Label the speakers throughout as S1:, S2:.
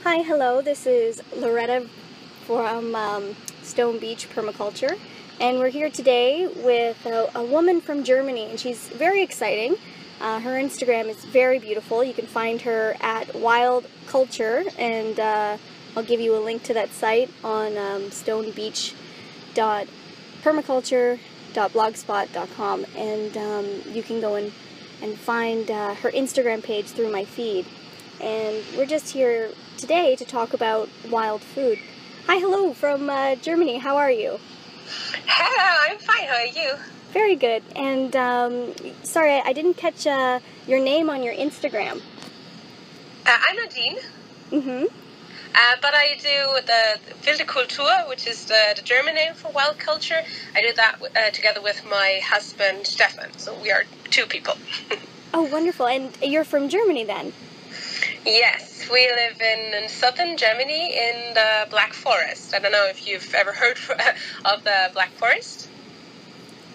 S1: Hi, hello, this is Loretta from Stone Beach Permaculture, and we're here today with a woman from Germany, and she's very exciting. Her Instagram is very beautiful. You can find her at WildeKultur, and I'll give you a link to that site on stonebeach.permaculture.blogspot.com, and you can go and find her Instagram page through my feed. And we're just here today to talk about wild food. Hi, hello from Germany. How are you?
S2: Hello, I'm fine. How are you?
S1: Very good. And sorry, I didn't catch your name on your Instagram.
S2: I'm Nadine. But I do the WildeKultur, which is the German name for wild culture. I do that together with my husband, Stefan. So we are two people.
S1: Oh, wonderful. And you're from Germany then?
S2: Yes, we live in southern Germany in the Black Forest. I don't know if you've ever heard of the Black Forest.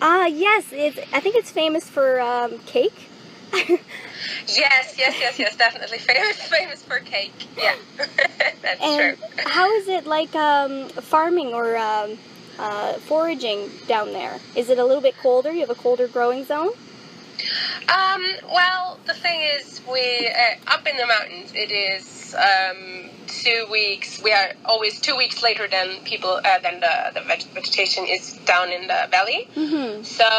S1: Yes. I think it's famous for cake.
S2: Yes, definitely famous for cake. Yeah, that's
S1: and
S2: true.
S1: How is it like farming or foraging down there? Is it a little bit colder? You have a colder growing zone?
S2: Well, the thing is, we up in the mountains. It is 2 weeks. We are always 2 weeks later than people than the vegetation is down in the valley.
S1: Mm-hmm.
S2: So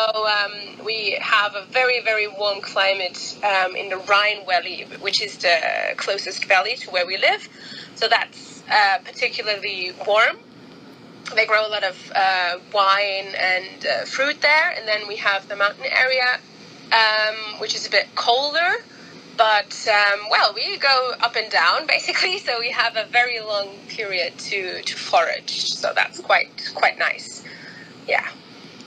S2: we have a very, very warm climate in the Rhine Valley, which is the closest valley to where we live. So that's particularly warm. They grow a lot of wine and fruit there, and then we have the mountain area, which is a bit colder, but well, we go up and down basically, so we have a very long period to forage, so that's quite nice. Yeah.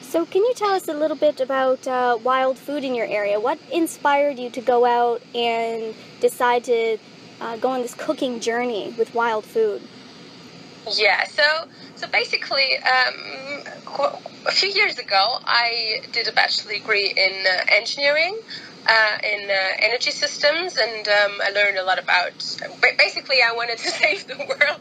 S1: So can you tell us a little bit about wild food in your area? What inspired you to go out and decide to go on this cooking journey with wild food?
S2: Yeah, so basically, a few years ago, I did a bachelor degree in engineering, in energy systems, and I learned a lot about, basically I wanted to save the world,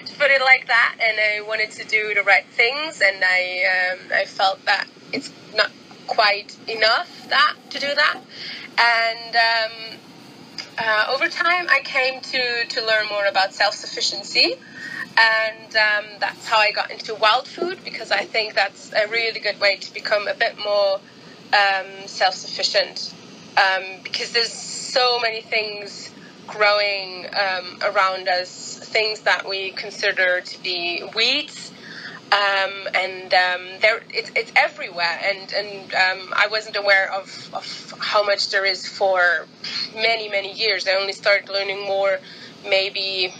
S2: to put it like that, and I wanted to do the right things, and I felt that it's not quite enough to do that, and over time I came to learn more about self-sufficiency. And that's how I got into wild food, because I think that's a really good way to become a bit more self-sufficient, because there's so many things growing around us, things that we consider to be weeds, and it's everywhere, and I wasn't aware of how much there is for many years. I only started learning more maybe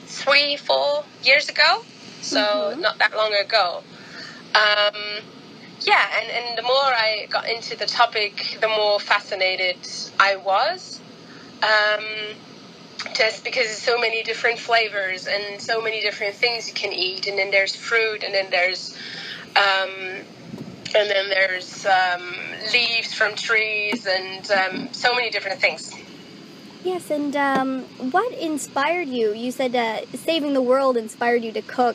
S2: 3-4 years ago, so not that long ago. And the more I got into the topic, the more fascinated I was, just because there's so many different flavors and so many different things you can eat, and then there's fruit, and then there's leaves from trees, and so many different things.
S1: Yes, and what inspired you? You said saving the world inspired you to cook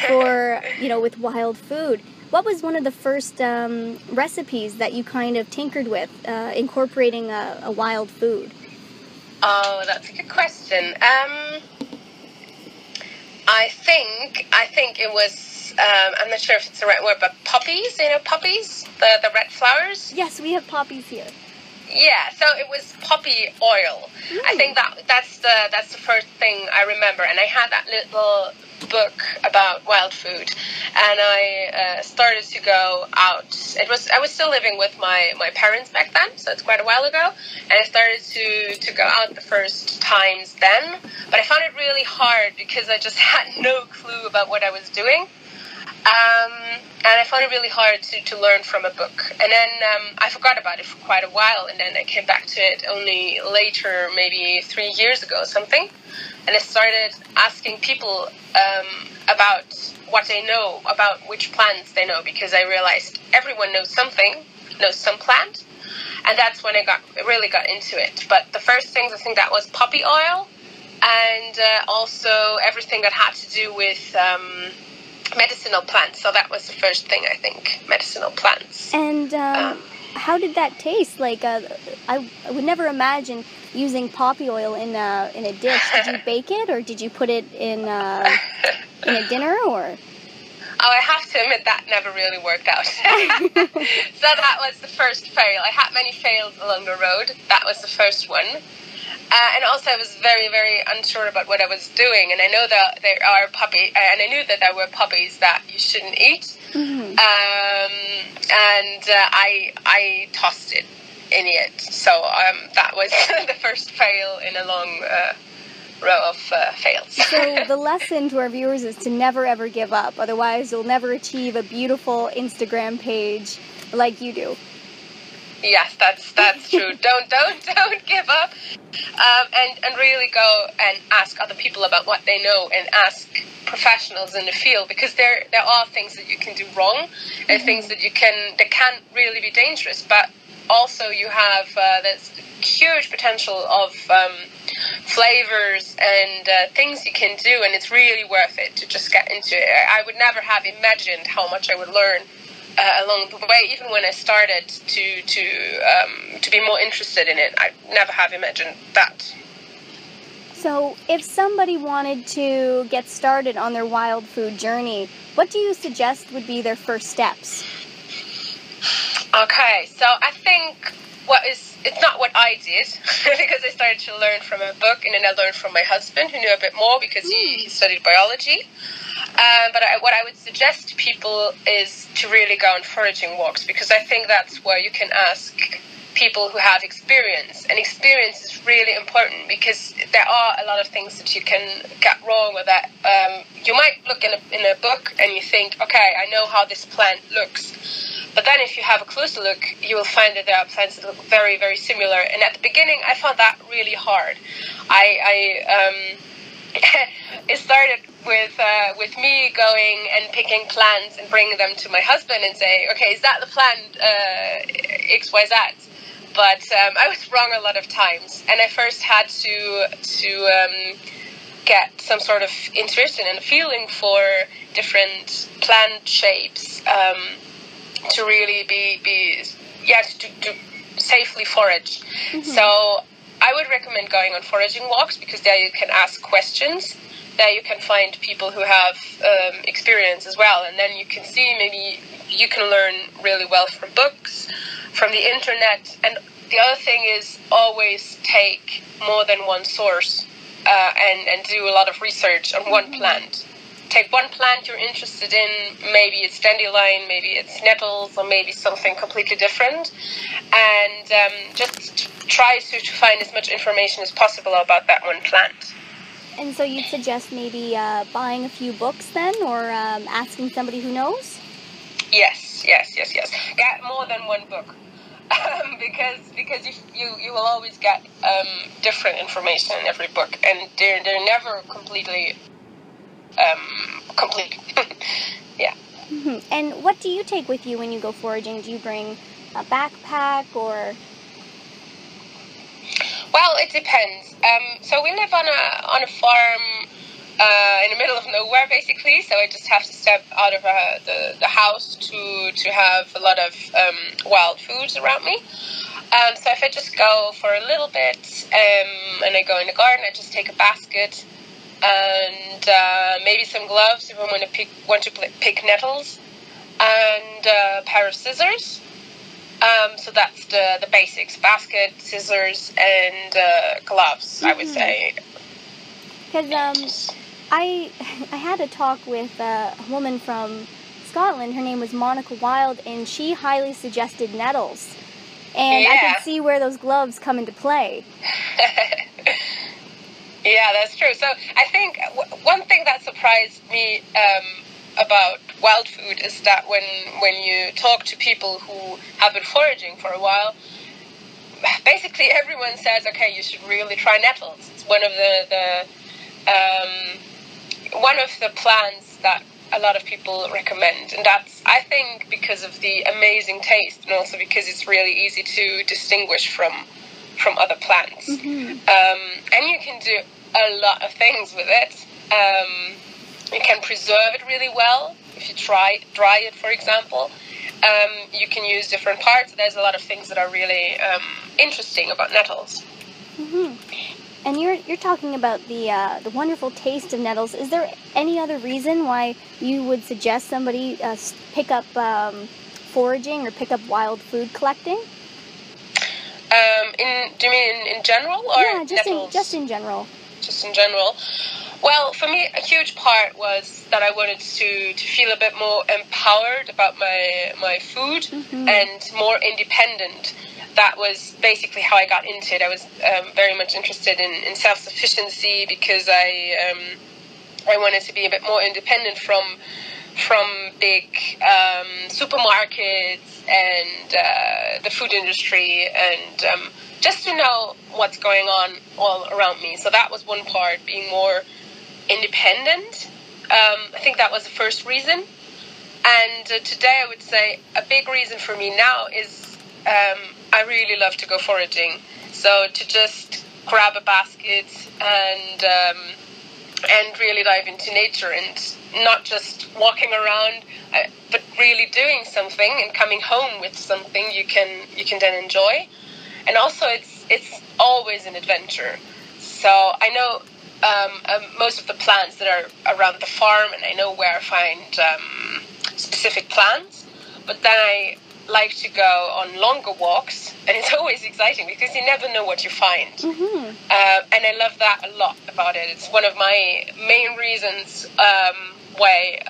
S1: for, with wild food. What was one of the first recipes that you kind of tinkered with, incorporating a wild food?
S2: Oh, that's a good question. I think it was, I'm not sure if it's the right word, but poppies, poppies, the red flowers?
S1: Yes, we have poppies here.
S2: Yeah, so it was poppy oil.
S1: Ooh.
S2: I think that's the first thing I remember, and I had that little book about wild food, and I started to go out. I was still living with my parents back then, so it's quite a while ago, and I started to go out the first times then, but I found it really hard because I just had no clue about what I was doing. And I found it really hard to learn from a book. And then I forgot about it for quite a while, and then I came back to it only later, maybe 3 years ago or something. And I started asking people about what they know, about which plants they know, because I realized everyone knows some plant. And that's when I really got into it. But the first things, I think that was poppy oil. and also everything that had to do with medicinal plants. So that was the first thing, I think, medicinal plants.
S1: And how did that taste? Like, I would never imagine using poppy oil in a dish. Did you bake it, or did you put it in a dinner, or?
S2: Oh, I have to admit that never really worked out. So that was the first fail. I had many fails along the road. That was the first one. And also I was very, very unsure about what I was doing. And I know that there are puppies, and I knew that there were puppies that you shouldn't eat. Mm-hmm. And I tossed it in it. So that was the first fail in a long row of fails.
S1: So the lesson to our viewers is to never ever give up. Otherwise, you'll never achieve a beautiful Instagram page like you do.
S2: Yes, that's true. Don't give up, and really go and ask other people about what they know, and ask professionals in the field, because there are things that you can do wrong, and things that can really be dangerous. But also you have this huge potential of flavors and things you can do, and it's really worth it to just get into it. I would never have imagined how much I would learn along the way, even when I started to be more interested in it. I never have imagined that.
S1: So if somebody wanted to get started on their wild food journey, what do you suggest would be their first steps?
S2: Okay, so I think it's not what I did, because I started to learn from a book, and then I learned from my husband, who knew a bit more because he studied biology. But what I would suggest to people is to really go on foraging walks, because I think that's where you can ask people who have experience. And experience is really important, because there are a lot of things that you can get wrong with that. You might look in a book and you think, okay, I know how this plant looks. But then if you have a closer look, you will find that there are plants that look very, very similar. And at the beginning, I found that really hard. It started with me going and picking plants and bringing them to my husband and say, okay, is that the plant XYZ? But I was wrong a lot of times, and I first had to get some sort of intuition and feeling for different plant shapes to really to safely forage. Mm-hmm. So I would recommend going on foraging walks, because there you can ask questions. There you can find people who have experience as well, and then you can see, maybe you can learn really well from books, from the internet. And the other thing is, always take more than one source and do a lot of research on one plant. Take one plant you're interested in, maybe it's dandelion, maybe it's nettles, or maybe something completely different, and just try to find as much information as possible about that one plant.
S1: And so you'd suggest maybe buying a few books then, or asking somebody who knows?
S2: Yes. Get more than one book, because you will always get different information in every book, and they're never completely complete. Yeah.
S1: Mm-hmm. And what do you take with you when you go foraging? Do you bring a backpack, or?
S2: Well, it depends. So we live on a farm in the middle of nowhere, basically. So I just have to step out of the house to have a lot of wild foods around me. So if I just go for a little bit and I go in the garden, I just take a basket and maybe some gloves if I want to pick nettles, and a pair of scissors. So that's the basics: basket, scissors, and gloves, I would say.
S1: Because I had a talk with a woman from Scotland. Her name was Monica Wilde, and she highly suggested nettles. And yeah. I could see where those gloves come into play.
S2: Yeah, that's true. So I think one thing that surprised me about wild food is that when you talk to people who have been foraging for a while, basically everyone says, okay, you should really try nettles. It's one of the plants that a lot of people recommend, and that's, I think, because of the amazing taste, and also because it's really easy to distinguish from from other plants. And you can do a lot of things with it. You can preserve it really well if you dry it, for example. You can use different parts. There's a lot of things that are really interesting about nettles.
S1: And you're talking about the wonderful taste of nettles. Is there any other reason why you would suggest somebody pick up foraging or pick up wild food collecting?
S2: Do you mean in general, or
S1: yeah, just in general?
S2: Just in general. Well, for me, a huge part was that I wanted to feel a bit more empowered about my food and more independent. That was basically how I got into it. I was very much interested in self-sufficiency because I wanted to be a bit more independent from big supermarkets and the food industry, and just to know what's going on all around me. So that was one part, being more independent. I think that was the first reason. And today I would say a big reason for me now is I really love to go foraging. So to just grab a basket and really dive into nature, and not just walking around, but really doing something and coming home with something you can then enjoy. And also it's always an adventure. So I know most of the plants that are around the farm, and I know where I find specific plants, but then I like to go on longer walks, and it's always exciting because you never know what you find. And I love that a lot about it. It's one of my main reasons why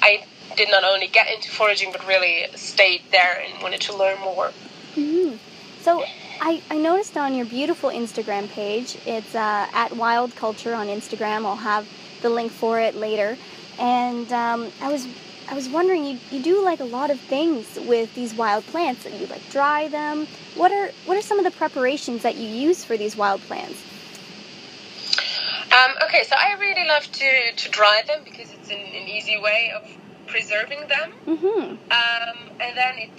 S2: I did not only get into foraging but really stayed there and wanted to learn more.
S1: So I noticed on your beautiful Instagram page, it's at WildeKultur on Instagram. I'll have the link for it later. And I was wondering, you do like a lot of things with these wild plants. You like dry them. What are some of the preparations that you use for these wild plants?
S2: Okay, so I really love to dry them because it's an easy way of preserving them. And then it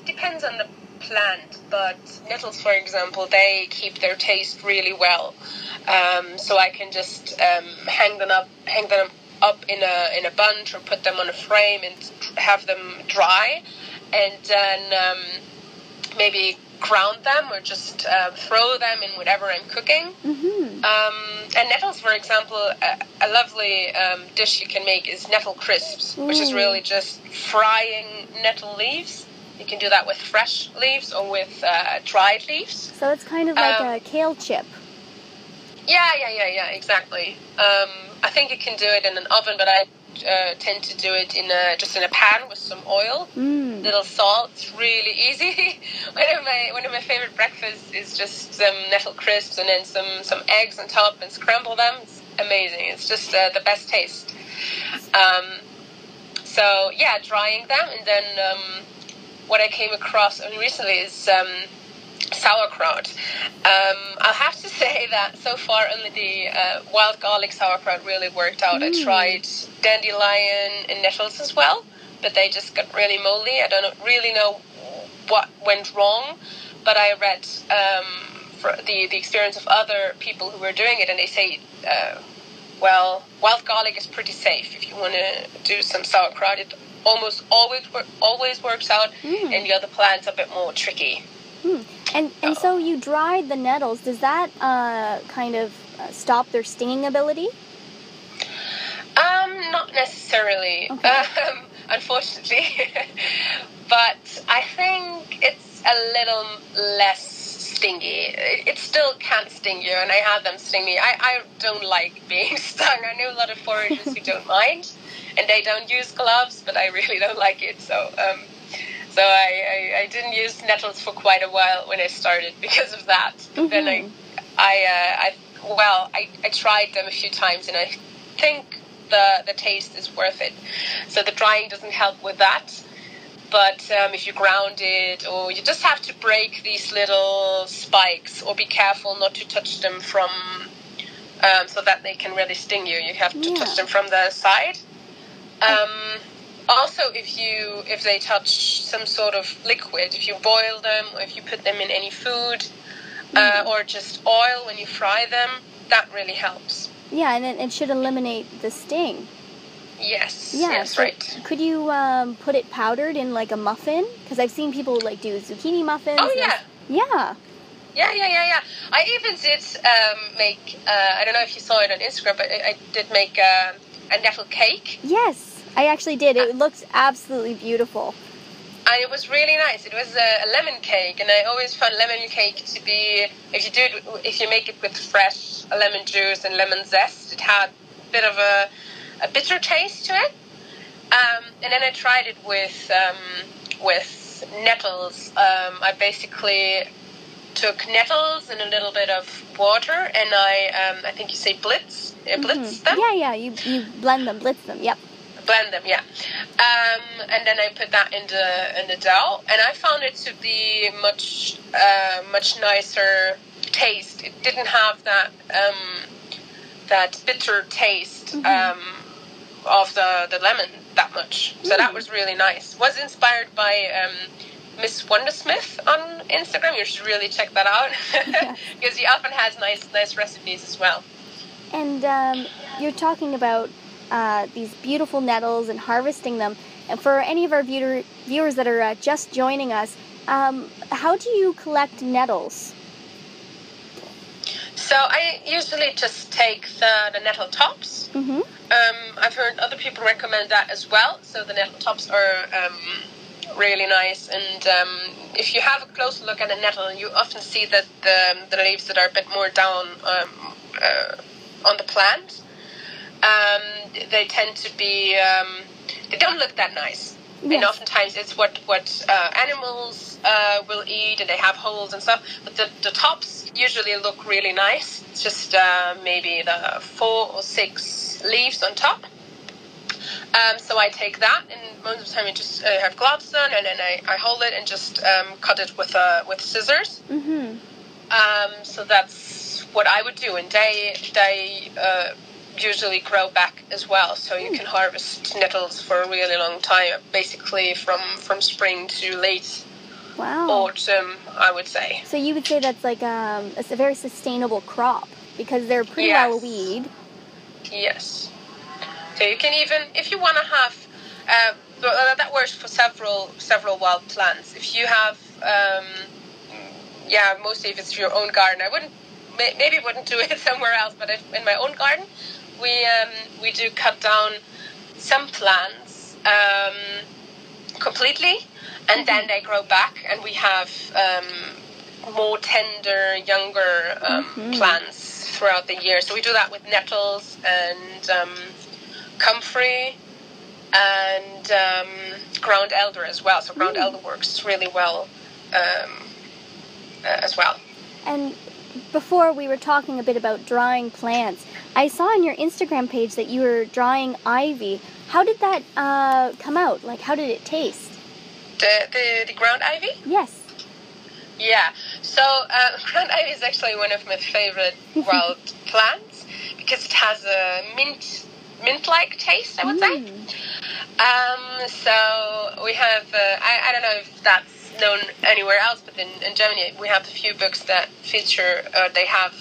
S2: depends on the plant, but nettles, for example, they keep their taste really well. So I can just hang them up in a bunch, or put them on a frame and have them dry, and then maybe ground them, or just throw them in whatever I'm cooking. And nettles, for example, a lovely dish you can make is nettle crisps, which is really just frying nettle leaves. You can do that with fresh leaves or with dried leaves.
S1: So it's kind of like a kale chip.
S2: Yeah, exactly. I think you can do it in an oven, but I tend to do it in a pan with some oil, little salt. It's really easy. One of my favorite breakfasts is just some nettle crisps and then some eggs on top, and scramble them. It's amazing. It's just the best taste. So yeah, drying them, and then what I came across only recently is sauerkraut. I'll have to say that so far only the wild garlic sauerkraut really worked out. I tried dandelion and nettles as well, but they just got really moldy. I don't really know what went wrong, but I read for the experience of other people who were doing it, and they say, well, wild garlic is pretty safe if you want to do some sauerkraut. It almost always works out, and the other plants are a bit more tricky.
S1: And so you dried the nettles. Does that kind of stop their stinging ability?
S2: Not necessarily, unfortunately. But I think it's a little less stingy. It still can't sting you, and I had them sting me. I don't like being stung. I know a lot of foragers who don't mind, and they don't use gloves, but I really don't like it. So I didn't use nettles for quite a while when I started because of that. But then I tried them a few times, and I think the taste is worth it. So the drying doesn't help with that. But if you ground it, or you just have to break these little spikes, or be careful not to touch them from, so that they can really sting you. You have to touch them from the side. Also, if they touch some sort of liquid, if you boil them, or if you put them in any food, or just oil when you fry them. That really helps.
S1: Yeah, and it should eliminate the sting.
S2: Yes.
S1: Yeah,
S2: yes,
S1: so
S2: right.
S1: Could you put it powdered in like a muffin? Because I've seen people like do zucchini muffins.
S2: Oh yeah.
S1: Yeah.
S2: Yeah. I even did make. I don't know if you saw it on Instagram, but I did make a nettle cake.
S1: Yes, I actually did. It looks absolutely beautiful.
S2: And it was really nice. It was a lemon cake, and I always found lemon cake to be, if you make it with fresh lemon juice and lemon zest, it had a bit of a bitter taste to it. And then I tried it with nettles. I basically took nettles and a little bit of water, and I think you say blitz them.
S1: Yeah. You blend them, blitz them. Yep.
S2: Blend them, yeah. And then I put that in the dough, and I found it to be much nicer taste. It didn't have that bitter taste of the lemon that much. So that was really nice. Was inspired by Miss Wondersmith on Instagram. You should really check that out because she often has nice recipes as well.
S1: And you're talking about these beautiful nettles and harvesting them. And for any of our viewers that are just joining us, how do you collect nettles?
S2: So I usually just take the nettle tops.
S1: Mm-hmm.
S2: I've heard other people recommend that as well. So the nettle tops are really nice. And if you have a close look at a nettle, you often see that the leaves that are a bit more down on the plant, they tend to be, they don't look that nice. Yes. And oftentimes it's what animals will eat, and they have holes and stuff. But the tops usually look really nice. It's just maybe the 4 or 6 leaves on top. So I take that, and most of the time I just have gloves on, and then I hold it and just cut it with scissors.
S1: Mm-hmm.
S2: So that's what I would do, and they usually grow back as well, so you can harvest nettles for a really long time, basically from spring to late autumn, I would say.
S1: So you would say that's like it's a very sustainable crop because they're pretty well weed.
S2: Yes. So you can even, if you want to have, that works for several wild plants. If you have, mostly if it's your own garden, I wouldn't do it somewhere else, but in my own garden, we do cut down some plants completely, and then they grow back, and we have more tender, younger plants throughout the year. So we do that with nettles and comfrey and ground elder as well. So ground elder works really well as well.
S1: And before we were talking a bit about drying plants, I saw on your Instagram page that you were drying ivy. How did that come out? Like, how did it taste?
S2: The ground ivy?
S1: Yes.
S2: Yeah. So ground ivy is actually one of my favorite wild plants because it has a mint-like taste, I would say. So we have, I don't know if that's known anywhere else, but in Germany we have a few books that feature, they have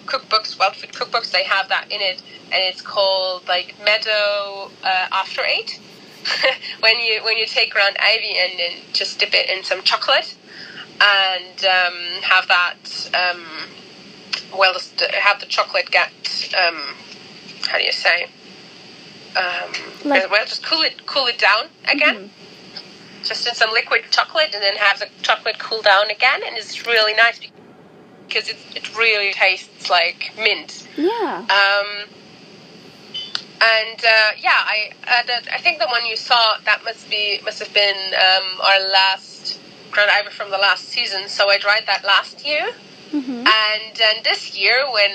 S2: cookbooks, wild food cookbooks, they have that in it, and it's called like Meadow After 8. when you take ground ivy and then just dip it in some chocolate and have that, have the chocolate get, how do you say, just cool it down again. Just in some liquid chocolate, and then have the chocolate cool down again, and it's really nice because it really tastes like mint.
S1: Yeah.
S2: I think the one you saw, that must have been our last ground ivy from the last season. So I dried that last year, and then this year when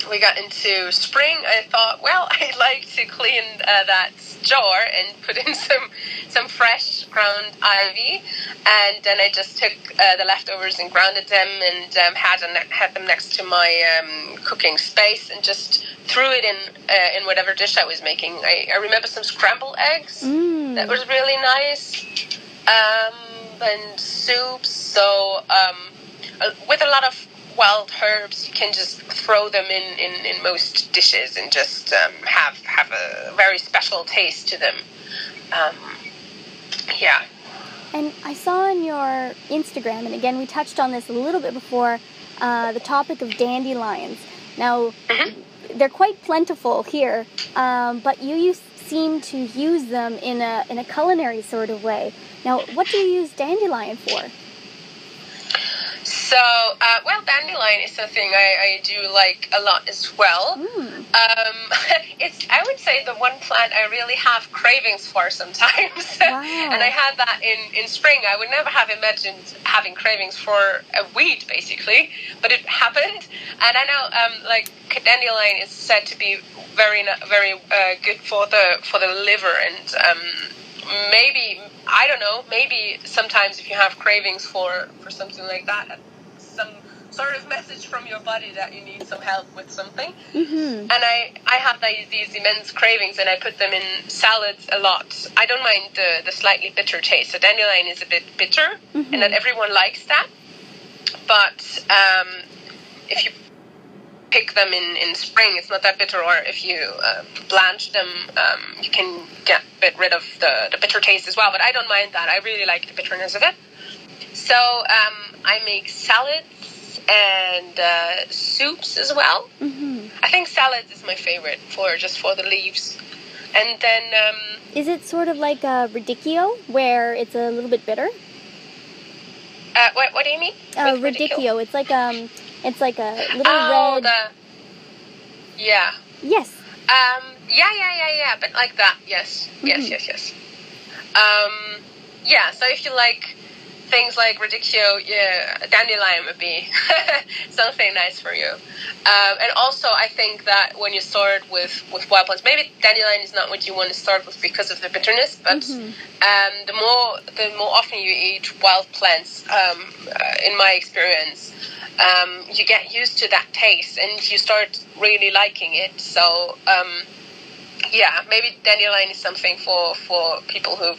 S2: we got into spring, I thought, well, I'd like to clean that jar and put in some fresh ground ivy, and then I just took the leftovers and grounded them and had them next to my cooking space and just threw it in whatever dish I was making. I remember some scrambled eggs that was really nice, and soups. So with a lot of wild herbs, you can just throw them in most dishes and just have a very special taste to them. Yeah.
S1: And I saw on your Instagram, and again, we touched on this a little bit before, the topic of dandelions. Now, they're quite plentiful here, but you seem to use them in a culinary sort of way. Now, what do you use dandelion for?
S2: So, well, dandelion is something I do like a lot as well. It's, I would say, the one plant I really have cravings for sometimes.
S1: Wow.
S2: And I had that in spring. I would never have imagined having cravings for a weed, basically, but it happened. And I know, like, dandelion is said to be very good for the liver, and maybe, I don't know, maybe sometimes if you have cravings for something like that, some sort of message from your body that you need some help with something. And I have these immense cravings, and I put them in salads a lot. I don't mind the slightly bitter taste. So dandelion is a bit bitter, and not everyone likes that. But if you pick them in spring, it's not that bitter, or if you blanch them, you can get a bit rid of the bitter taste as well, but I don't mind that. I really like the bitterness of it. So I make salads and soups as well. I think salads is my favorite for the leaves. And then
S1: is it sort of like a radicchio where it's a little bit bitter?
S2: What do you mean?
S1: Radicchio. It's like a little red.
S2: Yeah.
S1: Yes.
S2: Yeah. But like that. Yes. Yes. Yeah. So if you like things like radicchio, yeah, dandelion would be something nice for you. And also, I think that when you start with wild plants, maybe dandelion is not what you want to start with because of the bitterness, but the more often you eat wild plants, in my experience, you get used to that taste and you start really liking it. So, yeah, maybe dandelion is something for people who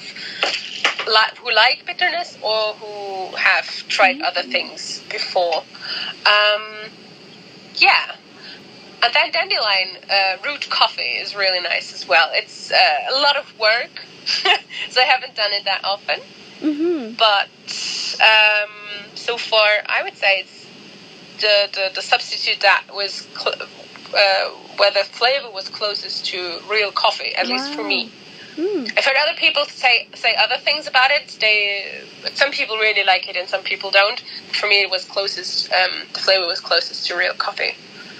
S2: like bitterness or who have tried other things before. Yeah. And then dandelion root coffee is really nice as well. It's a lot of work, so I haven't done it that often. But so far, I would say it's the substitute that was where the flavor was closest to real coffee, at least for me. I've heard other people say other things about it. Some people really like it and some people don't. For me, it was closest. The flavor was closest to real coffee.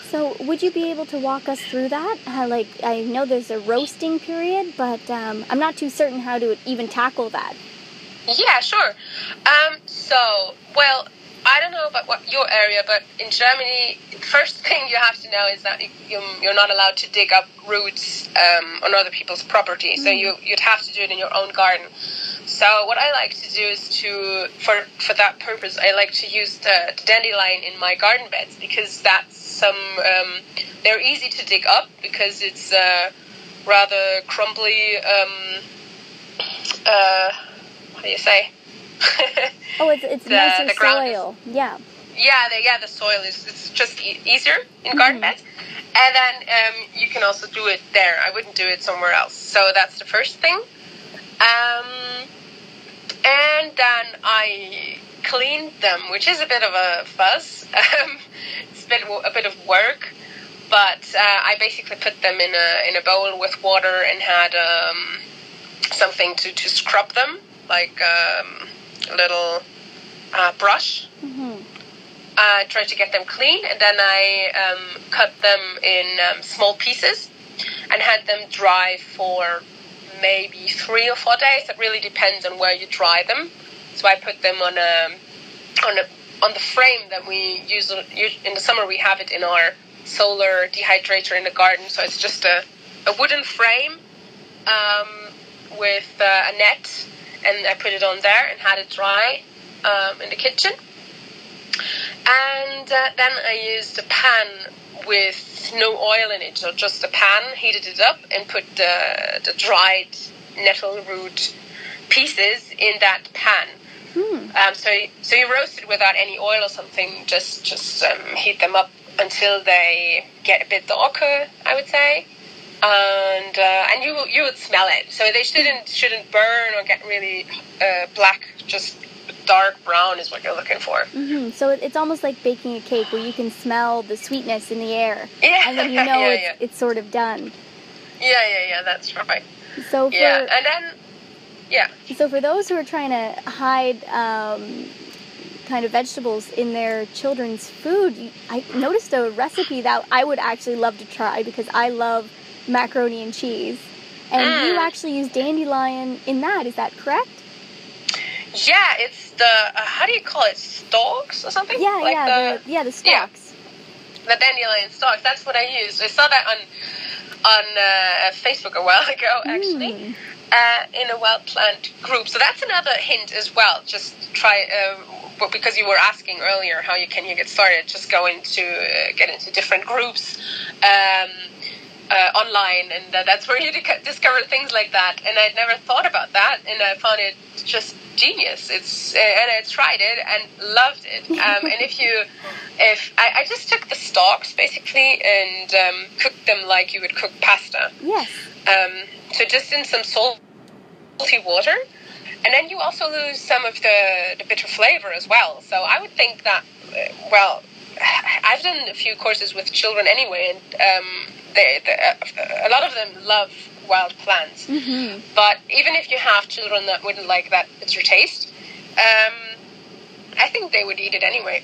S1: So, would you be able to walk us through that? Like, I know there's a roasting period, but I'm not too certain how to even tackle that.
S2: Yeah, sure. So, well, I don't know about what your area, but in Germany, first thing you have to know is that you're not allowed to dig up roots on other people's property. So you'd have to do it in your own garden. So what I like to do is for that purpose, I like to use the dandelion in my garden beds, because that's they're easy to dig up because it's rather crumbly. What do you say?
S1: It's nice and soil. Yeah.
S2: Yeah, the soil it's just easier in garden beds. And then you can also do it there. I wouldn't do it somewhere else. So that's the first thing. And then I cleaned them, which is a bit of a fuss. It's a bit of work. But I basically put them in a bowl with water and had something to scrub them, like a little brush. I tried to get them clean, and then I cut them in small pieces and had them dry for maybe 3 or 4 days. It really depends on where you dry them. So I put them on the frame that we use in the summer. We have it in our solar dehydrator in the garden. So it's just a wooden frame with a net, and I put it on there and had it dry in the kitchen. And then I used a pan with no oil in it, so just a pan, heated it up, and put the dried nettle root pieces in that pan So you roast it without any oil or something. Just heat them up until they get a bit darker, I would say. And you would smell it. So they shouldn't burn or get really black. Just dark brown is what you're looking for.
S1: Mm-hmm. So it's almost like baking a cake where you can smell the sweetness in the air.
S2: Yeah.
S1: And then you know it's sort of done.
S2: Yeah, that's right.
S1: So
S2: for,
S1: So for those who are trying to hide kind of vegetables in their children's food, I noticed a recipe that I would actually love to try because I love macaroni and cheese. And you actually use dandelion in that, is that correct?
S2: Yeah, it's the, how do you call it, stalks or something?
S1: Yeah, the stalks.
S2: Yeah, the dandelion stalks, that's what I used. I saw that on Facebook a while ago, actually, in a wild plant group. So that's another hint as well. Just try, because you were asking earlier how can you get started, just get into different groups online, and that's where you discover things like that. And I'd never thought about that, and I found it just genius. And I tried it and loved it. And I just took the stalks basically and cooked them like you would cook pasta.
S1: Yes.
S2: So just in some salty water, and then you also lose some of the bitter flavor as well. So I would think that I've done a few courses with children anyway, and a lot of them love wild plants. Mm-hmm. But even if you have children that wouldn't like that bitter taste, I think they would eat it anyway.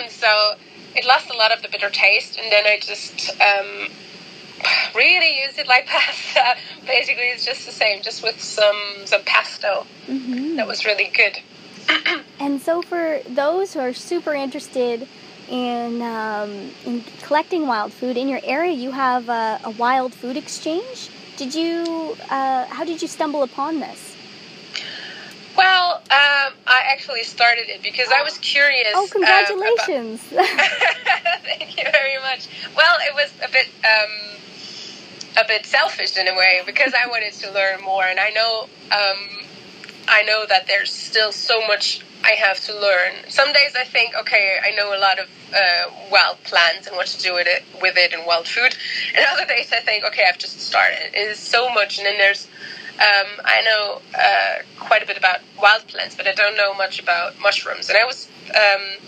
S2: So it lost a lot of the bitter taste, and then I just really used it like pasta. Basically, it's just the same, just with some pesto. Mm-hmm. That was really good.
S1: And so for those who are super interested in collecting wild food, in your area you have a wild food exchange. How did you stumble upon this?
S2: Well, I actually started it because I was curious.
S1: Oh, congratulations!
S2: Thank you very much. Well, it was a bit selfish in a way because I wanted to learn more, and I know that there's still so much I have to learn. Some days I think, okay, I know a lot of wild plants and what to do with it and wild food. And other days I think, okay, I've just started. It is so much. And then there's, I know quite a bit about wild plants, but I don't know much about mushrooms. And I was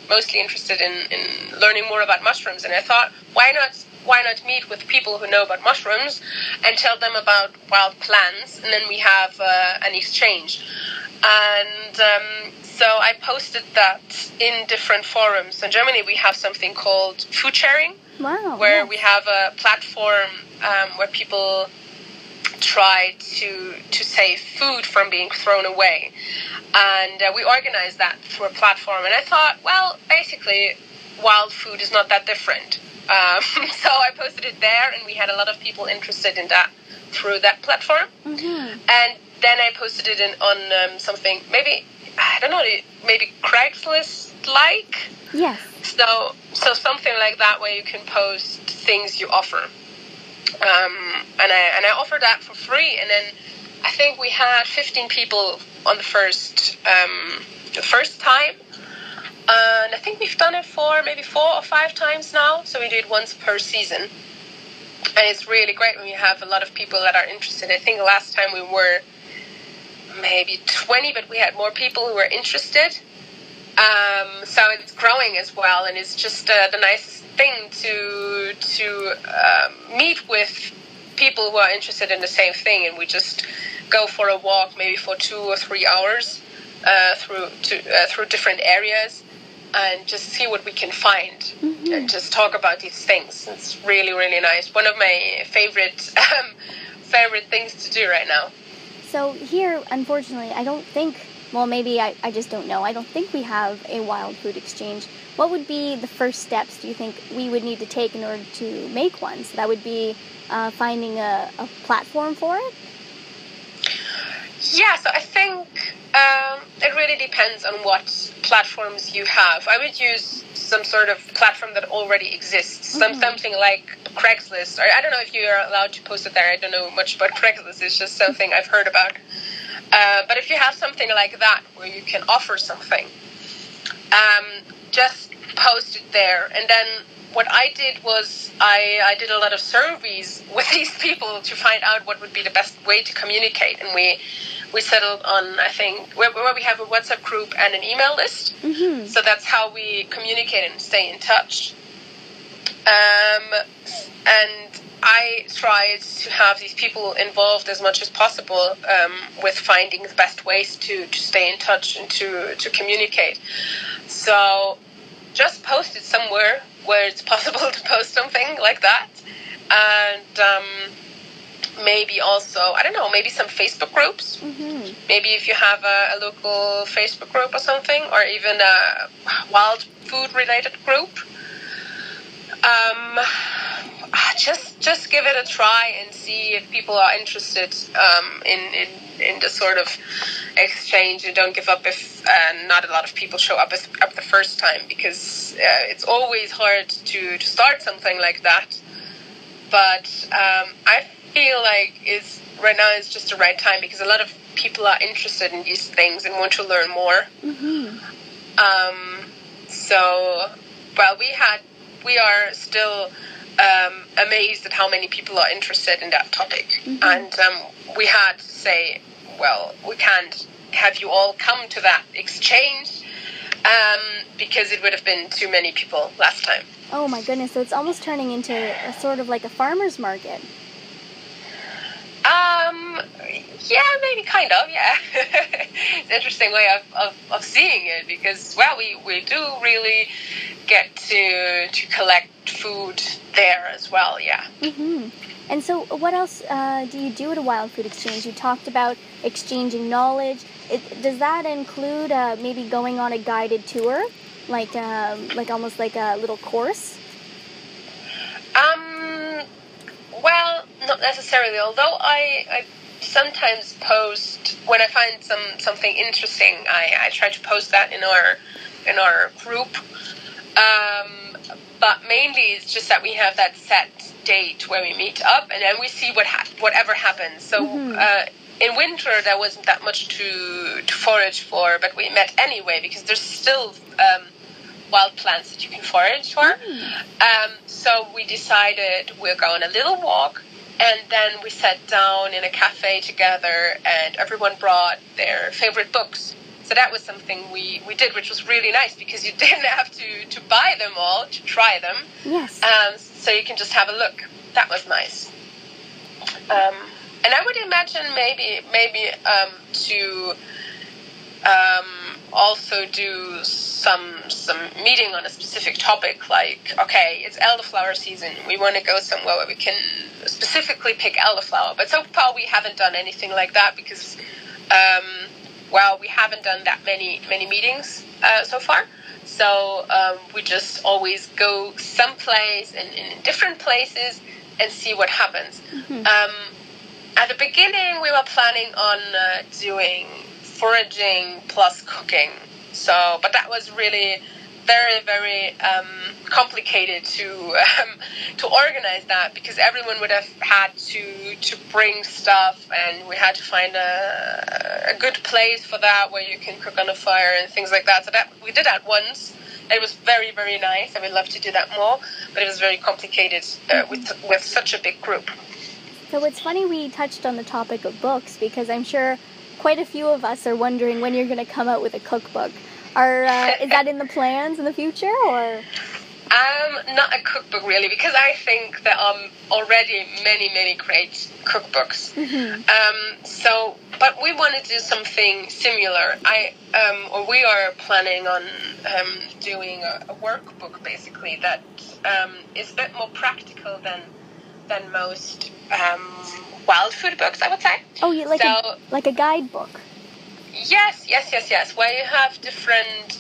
S2: mostly interested in learning more about mushrooms. And I thought, why not meet with people who know about mushrooms and tell them about wild plants, and then we have an exchange. And so I posted that in different forums. In Germany, we have something called food sharing, where we have a platform where people try to save food from being thrown away. And we organized that through a platform. And I thought, well, basically, wild food is not that different. So I posted it there, and we had a lot of people interested in that through that platform. Mm-hmm. And then I posted it on something, maybe Craigslist-like.
S1: Yes.
S2: So something like that, where you can post things you offer. And I offered that for free, and then I think we had 15 people on the first time. And I think we've done it for maybe 4 or 5 times now. So we do it once per season. And it's really great when you have a lot of people that are interested. I think last time we were maybe 20, but we had more people who were interested. So it's growing as well. And it's just the nicest thing to meet with people who are interested in the same thing. And we just go for a walk maybe for 2 or 3 hours through different areas. And just see what we can find, mm-hmm. and just talk about these things. It's really, really nice. One of my favorite things to do right now.
S1: So here, unfortunately, I don't think, well, maybe I just don't know. I don't think we have a wild food exchange. What would be the first steps, do you think, we would need to take in order to make one? So that would be finding a platform for it?
S2: Yeah, so I think it really depends on what platforms you have. I would use some sort of platform that already exists, mm-hmm. something like Craigslist. Or I don't know if you are allowed to post it there. I don't know much about Craigslist. It's just something I've heard about. But if you have something like that where you can offer something, just post it there. And then what I did was I did a lot of surveys with these people to find out what would be the best way to communicate. And we settled on, I think, where we have a WhatsApp group and an email list.
S1: Mm-hmm.
S2: So that's how we communicate and stay in touch. And I tried to have these people involved as much as possible with finding the best ways to stay in touch and to communicate. So just post it somewhere where it's possible to post something like that. And maybe also, I don't know, maybe some Facebook groups.
S1: Mm-hmm.
S2: Maybe if you have a local Facebook group or something, or even a wild food related group. Just give it a try and see if people are interested in the sort of exchange, and don't give up if not a lot of people show up the first time, because it's always hard to start something like that. But I feel like right now is just the right time, because a lot of people are interested in these things and want to learn more.
S1: Mm-hmm.
S2: So, well, we are still amazed at how many people are interested in that topic. Mm-hmm. And we had to say, well, we can't have you all come to that exchange because it would have been too many people last time.
S1: Oh my goodness, so it's almost turning into a sort of like a farmer's market.
S2: Yeah, maybe kind of, yeah. It's an interesting way of seeing it, because, well, we do really get to collect food there as well, yeah.
S1: Mm-hmm. And so what else do you do at a wild food exchange? You talked about exchanging knowledge. Does that include maybe going on a guided tour, like almost like a little course?
S2: Well, not necessarily, although I sometimes post when I find something interesting. I try to post that in our group. But mainly it's just that we have that set date where we meet up, and then we see whatever happens. So in winter there wasn't that much to forage for, but we met anyway, because there's still wild plants that you can forage for. So we decided we'll go on a little walk, and then we sat down in a cafe together, and everyone brought their favorite books. So that was something we did, which was really nice, because you didn't have to buy them all to try them.
S1: Yes.
S2: So you can just have a look. That was nice. And I would imagine maybe to also do some meeting on a specific topic, like, okay, it's elderflower season. We want to go somewhere where we can specifically pick elderflower. But so far we haven't done anything like that, because well, we haven't done that many meetings so far. So we just always go someplace and in different places and see what happens. Mm-hmm. At the beginning, we were planning on doing foraging plus cooking. So, but that was really very, very complicated to organize that, because everyone would have had to bring stuff, and we had to find a good place for that where you can cook on a fire and things like that. So that we did that once. It was very, very nice. I would love to do that more, but it was very complicated with such a big group.
S1: So it's funny we touched on the topic of books, because I'm sure quite a few of us are wondering when you're going to come out with a cookbook. Is that in the plans in the future, or?
S2: Not a cookbook really, because I think there are already many great cookbooks. Mm-hmm. But we want to do something similar. We are planning on doing a workbook, basically, that is a bit more practical than most wild food books, I would say.
S1: Oh, like a guidebook.
S2: Yes. Where you have different.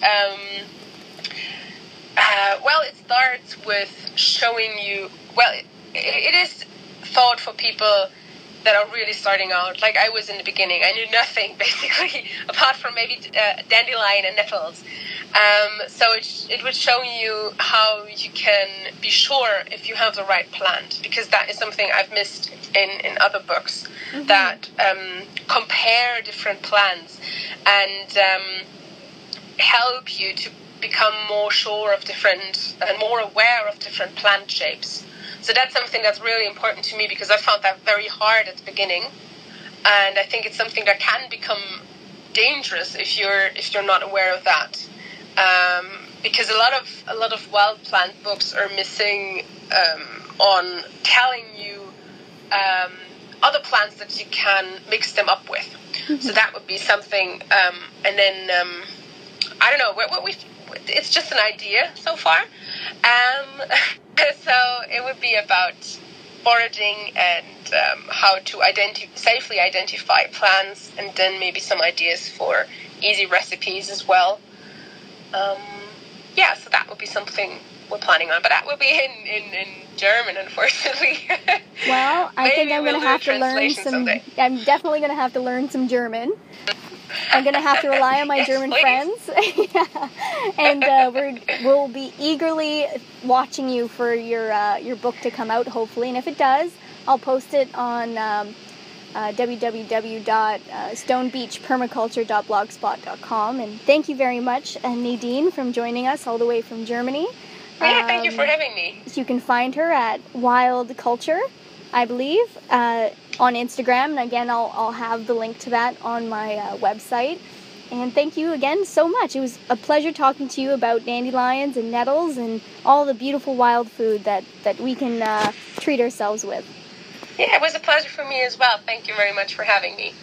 S2: Well, it starts with showing you. Well, it is thought for people that are really starting out. Like I was in the beginning, I knew nothing basically, apart from maybe dandelion and nettles. So it would show you how you can be sure if you have the right plant, because that is something I've missed in other books, that compare different plants and help you to become more sure of different and more aware of different plant shapes. So that's something that's really important to me, because I found that very hard at the beginning, and I think it's something that can become dangerous if you're not aware of that. Because a lot of wild plant books are missing on telling you other plants that you can mix them up with. So that would be something. And then I don't know what we. It's just an idea so far. So it would be about foraging and how to safely identify plants, and then maybe some ideas for easy recipes as well. So that would be something we're planning on, but that will be in German, unfortunately.
S1: Well, I think I'm going to have to learn some. Someday. I'm definitely going to have to learn some German. I'm going to have to rely on my German friends. And we'll be eagerly watching you for your book to come out, hopefully. And if it does, I'll post it on www.stonebeachpermaculture.blogspot.com. And thank you very much, Nadine, from joining us all the way from Germany.
S2: Yeah, thank you for having me.
S1: You can find her at WildeKultur, I believe, on Instagram. And again, I'll have the link to that on my website. And thank you again so much. It was a pleasure talking to you about dandelions and nettles and all the beautiful wild food that we can treat ourselves with.
S2: Yeah, it was a pleasure for me as well. Thank you very much for having me.